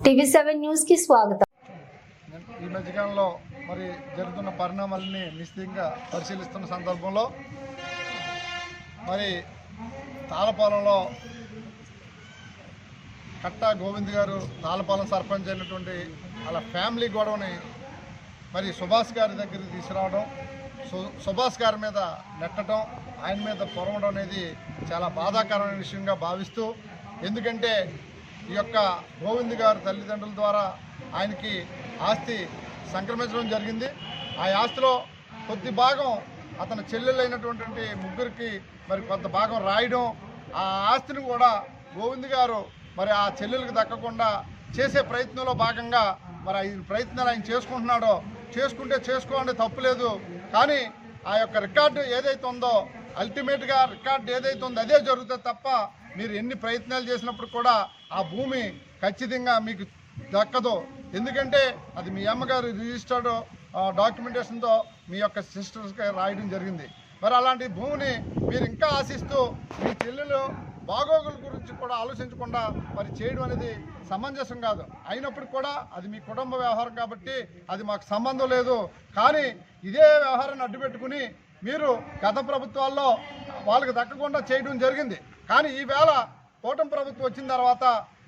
TV7 news కి స్వాగతం. ఈ మధ్యకాలంలో మరి జరుగుతున్న పరిణామాలని నిశ్చితంగా పరిశీలిస్తున్న సందర్భంలో మరి తాళపాలెంలో కట్టా గోవింద్ గారు తాళపాలెం సర్పంచ్ అయినటువంటి వాళ్ళ ఫ్యామిలీ గొడవని మరి సుభాష్ గారి దగ్గరికి తీసుకురావడం, సుభాష్ గారి మీద నెట్టడం, ఆయన మీద పొరవడం అనేది చాలా బాధాకరమైన విషయంగా భావిస్తూ, ఎందుకంటే ఈ యొక్క గోవింద్ గారు తల్లిదండ్రుల ద్వారా ఆయనకి ఆస్తి సంక్రమించడం జరిగింది. ఆ ఆస్తిలో కొద్ది భాగం అతని చెల్లెలైనటువంటి ముగ్గురికి మరి కొంత భాగం రాయడం, ఆ ఆస్తిని కూడా గోవింద్ గారు మరి ఆ చెల్లెలకు దక్కకుండా చేసే ప్రయత్నంలో భాగంగా మరి ఈ ప్రయత్నాలు ఆయన చేసుకుంటున్నాడో, చేసుకుంటే చేసుకోండి తప్పులేదు, కానీ ఆ యొక్క రికార్డు ఏదైతే ఉందో అల్టిమేట్గా రికార్డు ఏదైతే ఉందో అదే జరుగుతుంది తప్ప మీరు ఎన్ని ప్రయత్నాలు చేసినప్పుడు కూడా ఆ భూమి ఖచ్చితంగా మీకు దక్కదు. ఎందుకంటే అది మీ అమ్మగారు రిజిస్టర్డ్ డాక్యుమెంటేషన్తో మీ యొక్క సిస్టర్స్కి రాయడం జరిగింది. మరి అలాంటి భూమిని మీరు ఇంకా ఆశిస్తూ మీ చెల్లెలు బాగోగుల గురించి కూడా ఆలోచించకుండా మరి చేయడం అనేది సమంజసం కాదు. అయినప్పుడు కూడా అది మీ కుటుంబ వ్యవహారం కాబట్టి అది మాకు సంబంధం లేదు. కానీ ఇదే వ్యవహారాన్ని అడ్డుపెట్టుకుని మీరు గత ప్రభుత్వాల్లో వాళ్ళకి దక్కకుండా చేయడం జరిగింది. కానీ ఈవేళ కూటమి ప్రభుత్వం వచ్చిన తర్వాత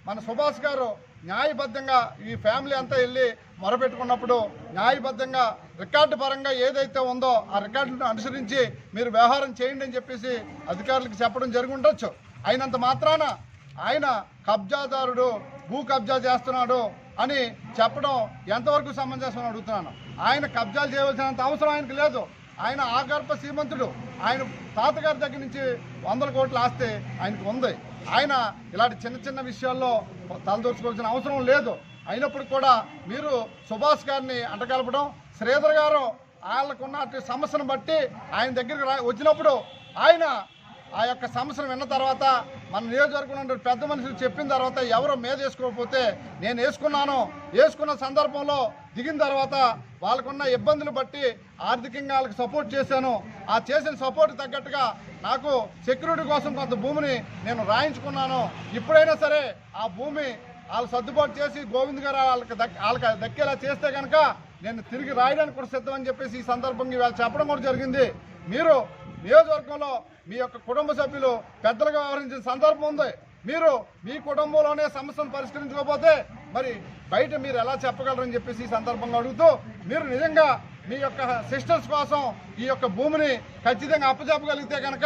మన సుభాష్ గారు న్యాయబద్ధంగా ఈ ఫ్యామిలీ అంతా వెళ్ళి మొరపెట్టుకున్నప్పుడు న్యాయబద్ధంగా రికార్డు పరంగా ఏదైతే ఉందో ఆ రికార్డులను అనుసరించి మీరు వ్యవహారం చేయండి అని చెప్పేసి అధికారులకు చెప్పడం జరిగి ఉండొచ్చు. అయినంత మాత్రాన ఆయన కబ్జాదారుడు, భూ కబ్జా చేస్తున్నాడు అని చెప్పడం ఎంతవరకు సమంజసం అడుగుతున్నాను. ఆయన కబ్జాలు చేయవలసినంత అవసరం ఆయనకు లేదు. ఆయన ఆగర్భ శ్రీమంతుడు. ఆయన తాతగారి దగ్గర నుంచి 100 కోట్ల ఆస్తి ఆయనకు ఉంది. ఆయన ఇలాంటి చిన్న చిన్న విషయాల్లో తలదూర్చుకోవాల్సిన అవసరం లేదు. అయినప్పుడు కూడా మీరు సుభాష్ గారిని అంటగలపడం, శ్రీధర్ గారు వాళ్ళకున్న సమస్యను బట్టి ఆయన దగ్గరికి వచ్చినప్పుడు ఆయన ఆ యొక్క సమస్యను విన్న తర్వాత మన నియోజకవర్గంలో పెద్ద మనుషులు చెప్పిన తర్వాత ఎవరో మీద వేసుకోకపోతే నేను వేసుకున్న సందర్భంలో దిగిన తర్వాత వాళ్ళకున్న ఇబ్బందులు బట్టి ఆర్థికంగా వాళ్ళకి సపోర్ట్ చేశాను. ఆ చేసిన సపోర్ట్ తగ్గట్టుగా నాకు సెక్యూరిటీ కోసం కొంత భూమిని నేను రాయించుకున్నాను. ఇప్పుడైనా సరే ఆ భూమి వాళ్ళు సర్దుబాటు చేసి గోవింద్ గారు వాళ్ళకి దక్కేలా చేస్తే కనుక నేను తిరిగి రాయడానికి కూడా సిద్ధమని చెప్పేసి ఈ సందర్భంగా ఇవాళ చెప్పడం కూడా జరిగింది. మీరు నియోజకవర్గంలో మీ యొక్క కుటుంబ సభ్యులు పెద్దలుగా వ్యవహరించిన సందర్భం ఉంది. మీరు మీ కుటుంబంలోనే సమస్యను పరిష్కరించకపోతే మరి బయట మీరు ఎలా చెప్పగలరని చెప్పేసి ఈ సందర్భంగా అడుగుతూ, మీరు నిజంగా మీ యొక్క సిస్టర్స్ కోసం ఈ యొక్క భూమిని ఖచ్చితంగా అప్పచెప్పగలిగితే కనుక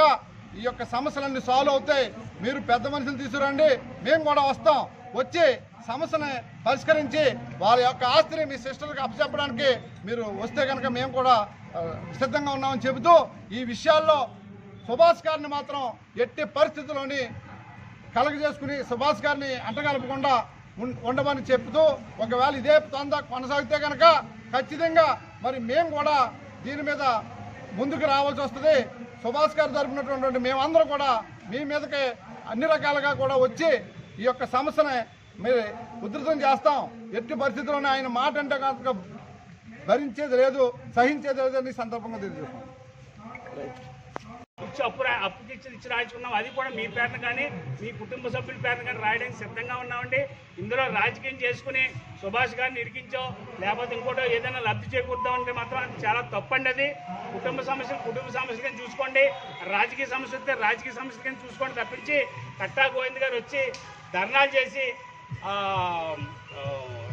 ఈ యొక్క సమస్యలన్నీ సాల్వ్ అవుతాయి. మీరు పెద్ద మనుషులు తీసుకురండి, మేము కూడా వస్తాం. వచ్చి సమస్యని పరిష్కరించి వాళ్ళ యొక్క ఆస్తిని మీ సిస్టర్కి అప్పచెప్పడానికి మీరు వస్తే కనుక మేము కూడా సిద్ధంగా ఉన్నామని చెబుతూ, ఈ విషయాల్లో సుభాష్ గారిని మాత్రం ఎట్టి పరిస్థితుల్లోని కలగజేసుకుని సుభాష్ గారిని అంటగలపకుండా ఉండమని చెబుతూ, ఒకవేళ ఇదే తందా కొనసాగితే కనుక ఖచ్చితంగా మరి మేము కూడా దీని మీద ముందుకు రావాల్సి వస్తుంది. సుభాష్ గారు జరుపుతున్నటువంటి మేమందరం కూడా మీ మీదకి అన్ని రకాలుగా కూడా వచ్చి ఈ యొక్క సమస్యని మీరు ఉధృతం చేస్తాం. ఎట్టి పరిస్థితుల్లోనే ఆయన మాట అంటే కనుక భరించేది లేదు, సహించేది లేదు అని సందర్భంగా తెలియజేస్తాం. అప్పు ఇచ్చి రాయించుకున్నాం. అది కూడా మీ పేరున కానీ మీ కుటుంబ సభ్యుల పేరున కానీ రాయడానికి సిద్ధంగా ఉన్నామండి. ఇందులో రాజకీయం చేసుకుని సుభాష్ గారిని ఇరికించో లేకపోతే ఇంకోటో ఏదైనా లబ్ధి చేకూరుద్దామంటే మాత్రం అది చాలా తప్పండి. అది కుటుంబ సమస్యలు కానీ చూసుకోండి, రాజకీయ సమస్య వస్తే రాజకీయ సమస్యలు కానీ చూసుకోండి తప్పించి కట్టా గోవింద్ గారు వచ్చి ధర్నాలు చేసి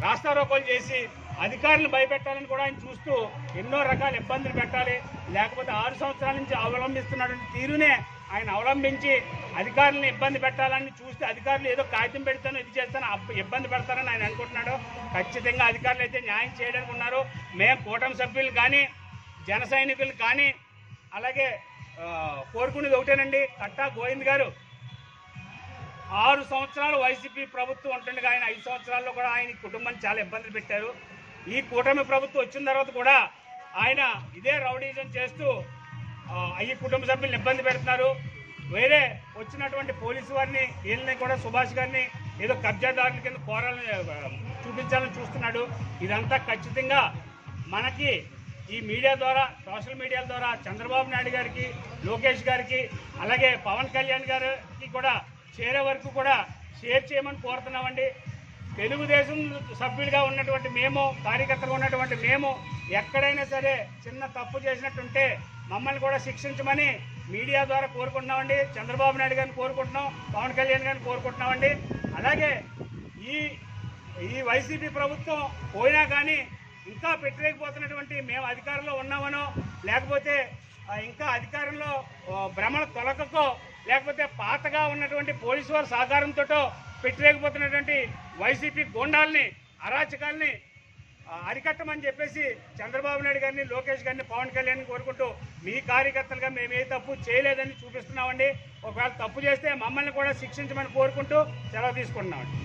రాస్తారోకోలు చేసి అధికారులను భయపెట్టాలని కూడా ఆయన చూస్తూ ఎన్నో రకాల ఇబ్బందులు పెట్టాలి. లేకపోతే 6 సంవత్సరాల నుంచి అవలంబిస్తున్నటువంటి తీరునే ఆయన అవలంబించి అధికారులను ఇబ్బంది పెట్టాలని చూస్తే అధికారులు ఏదో కాగితం పెడతాను ఇది చేస్తాను ఇబ్బంది పెడతారని ఆయన అనుకుంటున్నాడు. ఖచ్చితంగా అధికారులు అయితే న్యాయం చేయడానికి ఉన్నారు. మేము కూటమి సభ్యులు కానీ జన సైనికులు కానీ అలాగే కోరుకునేది ఒకటేనండి, కట్టా గోవింద్ గారు 6 సంవత్సరాలు వైసీపీ ప్రభుత్వం ఉంటుండగా ఆయన 5 సంవత్సరాల్లో కూడా ఆయన కుటుంబాన్ని చాలా ఇబ్బందులు పెట్టారు. ఈ కూటమి ప్రభుత్వం వచ్చిన తర్వాత కూడా ఆయన ఇదే రౌడీజం చేస్తూ ఈ కుటుంబ సభ్యులను ఇబ్బంది పెడుతున్నారు. వేరే వచ్చినటువంటి పోలీసు వారిని వీళ్ళని కూడా సుభాష్ గారిని ఏదో కబ్జాదారుల కింద చూపించాలని చూస్తున్నాడు. ఇదంతా ఖచ్చితంగా మనకి ఈ మీడియా ద్వారా, సోషల్ మీడియా ద్వారా చంద్రబాబు నాయుడు గారికి, లోకేష్ గారికి అలాగే పవన్ కళ్యాణ్ గారికి కూడా చేరే వరకు కూడా షేర్ చేయమని కోరుతున్నామండి. తెలుగుదేశం సభ్యులుగా ఉన్నటువంటి మేము, కార్యకర్తలుగా ఉన్నటువంటి మేము ఎక్కడైనా సరే చిన్న తప్పు చేసినట్టుంటే మమ్మల్ని కూడా శిక్షించమని మీడియా ద్వారా కోరుకుంటున్నామండి. చంద్రబాబు నాయుడు గారిని కోరుకుంటున్నాం, పవన్ కళ్యాణ్ గారిని కోరుకుంటున్నామండి. అలాగే ఈ వైసీపీ ప్రభుత్వం పోయినా కానీ ఇంకా పెట్టలేకపోతున్నటువంటి మేము అధికారంలో ఉన్నామనో, లేకపోతే ఇంకా అధికారంలో భ్రమణ తొలకకో, లేకపోతే పాతగా ఉన్నటువంటి పోలీసు వారి సహకారంతో పెట్టలేకపోతున్నటువంటి వైసీపీ గోండాల్ని, అరాచకాల్ని అరికట్టమని చెప్పేసి చంద్రబాబు నాయుడు గారిని, లోకేష్ గారిని, పవన్ కళ్యాణ్ని కోరుకుంటూ మీ కార్యకర్తలుగా మేము ఏ తప్పు చేయలేదని చూపిస్తున్నామండి. ఒకవేళ తప్పు చేస్తే మమ్మల్ని కూడా శిక్షించమని కోరుకుంటూ సెలవు తీసుకుంటున్నామండి.